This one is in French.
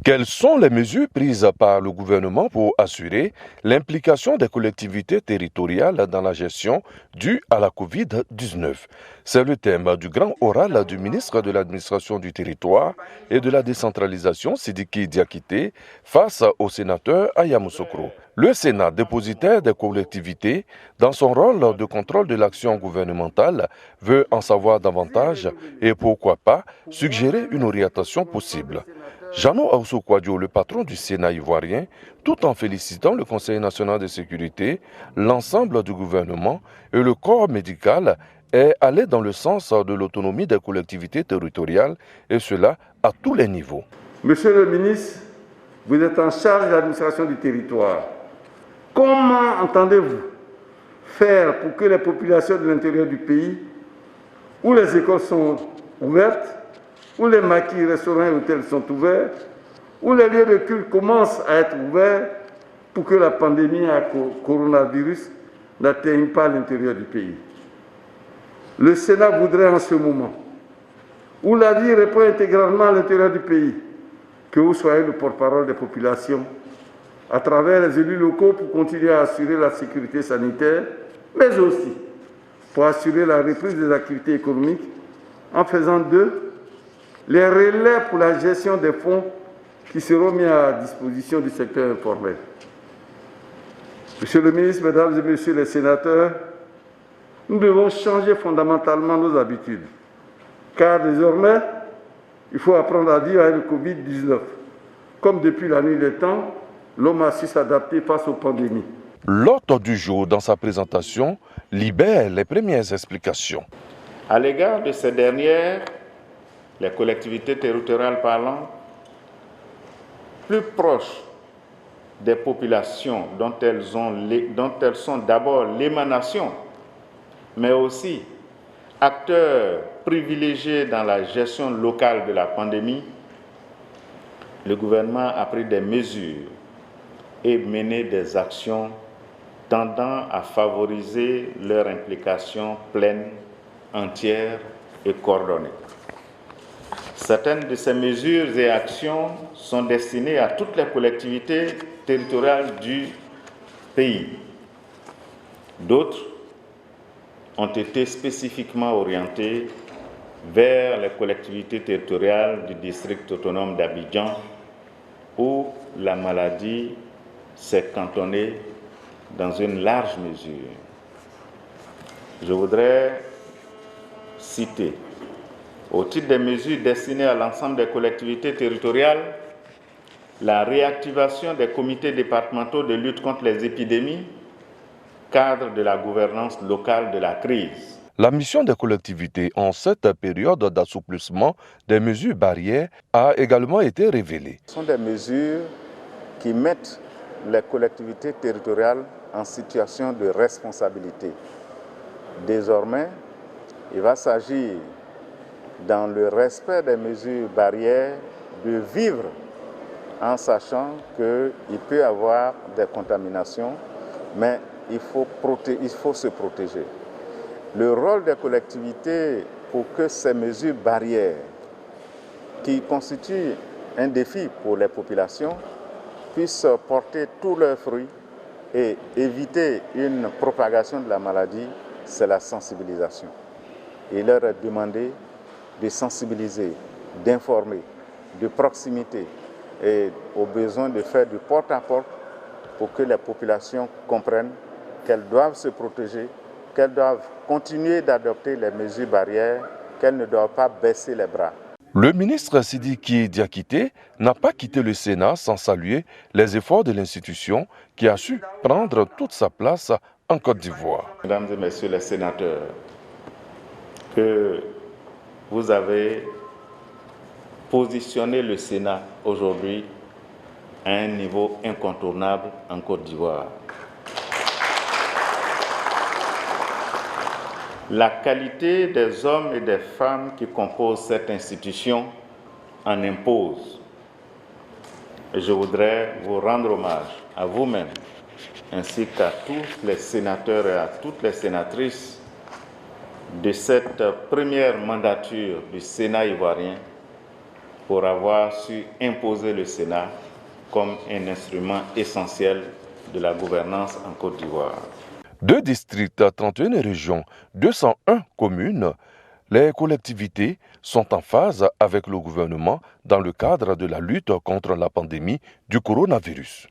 Quelles sont les mesures prises par le gouvernement pour assurer l'implication des collectivités territoriales dans la gestion due à la COVID-19? C'est le thème du grand oral du ministre de l'Administration du territoire et de la décentralisation, Sidiki Diakité, face au sénateur Ayamou Sokro. Le Sénat, dépositaire des collectivités, dans son rôle de contrôle de l'action gouvernementale, veut en savoir davantage et pourquoi pas suggérer une orientation possible. Jeannot Aoussou Kouadio, le patron du Sénat ivoirien, tout en félicitant le Conseil national de sécurité, l'ensemble du gouvernement et le corps médical, est allé dans le sens de l'autonomie des collectivités territoriales, et cela à tous les niveaux. Monsieur le ministre, vous êtes en charge de l'administration du territoire. Comment entendez-vous faire pour que les populations de l'intérieur du pays, où les écoles sont ouvertes, où les maquis, restaurants et hôtels sont ouverts, où les lieux de culte commencent à être ouverts, pour que la pandémie à coronavirus n'atteigne pas l'intérieur du pays? Le Sénat voudrait en ce moment, où la vie répond intégralement à l'intérieur du pays, que vous soyez le porte-parole des populations, à travers les élus locaux pour continuer à assurer la sécurité sanitaire, mais aussi pour assurer la reprise des activités économiques en faisant d'eux les relais pour la gestion des fonds qui seront mis à disposition du secteur informel. Monsieur le ministre, mesdames et messieurs les sénateurs, nous devons changer fondamentalement nos habitudes, car désormais, il faut apprendre à vivre avec le Covid-19. Comme depuis la nuit des temps, l'homme a su s'adapter face aux pandémies. L'hôte du jour, dans sa présentation, libère les premières explications. À l'égard de ces dernières, les collectivités territoriales parlant, plus proches des populations dont elles sont d'abord l'émanation, mais aussi acteurs privilégiés dans la gestion locale de la pandémie, le gouvernement a pris des mesures et mené des actions tendant à favoriser leur implication pleine, entière et coordonnée. Certaines de ces mesures et actions sont destinées à toutes les collectivités territoriales du pays. D'autres ont été spécifiquement orientées vers les collectivités territoriales du district autonome d'Abidjan, où la maladie s'est cantonnée dans une large mesure. Je voudrais citer, au titre des mesures destinées à l'ensemble des collectivités territoriales, la réactivation des comités départementaux de lutte contre les épidémies, cadre de la gouvernance locale de la crise. La mission des collectivités en cette période d'assouplissement des mesures barrières a également été révélée. Ce sont des mesures qui mettent les collectivités territoriales en situation de responsabilité. Désormais, il va s'agir, dans le respect des mesures barrières, de vivre en sachant qu'il peut y avoir des contaminations, mais il faut se protéger. Le rôle des collectivités pour que ces mesures barrières, qui constituent un défi pour les populations, puissent porter tous leurs fruits et éviter une propagation de la maladie, c'est la sensibilisation. Il leur est demandé de sensibiliser, d'informer, de proximité et au besoin de faire du porte-à-porte pour que les populations comprennent qu'elles doivent se protéger, qu'elles doivent continuer d'adopter les mesures barrières, qu'elles ne doivent pas baisser les bras. Le ministre Sidiki Diakité n'a pas quitté le Sénat sans saluer les efforts de l'institution qui a su prendre toute sa place en Côte d'Ivoire. Mesdames et messieurs les sénateurs, que vous avez positionné le Sénat aujourd'hui à un niveau incontournable en Côte d'Ivoire. La qualité des hommes et des femmes qui composent cette institution en impose. Et je voudrais vous rendre hommage à vous-même, ainsi qu'à tous les sénateurs et à toutes les sénatrices de cette première mandature du Sénat ivoirien pour avoir su imposer le Sénat comme un instrument essentiel de la gouvernance en Côte d'Ivoire. 2 districts, 31 régions, 201 communes, les collectivités sont en phase avec le gouvernement dans le cadre de la lutte contre la pandémie du coronavirus.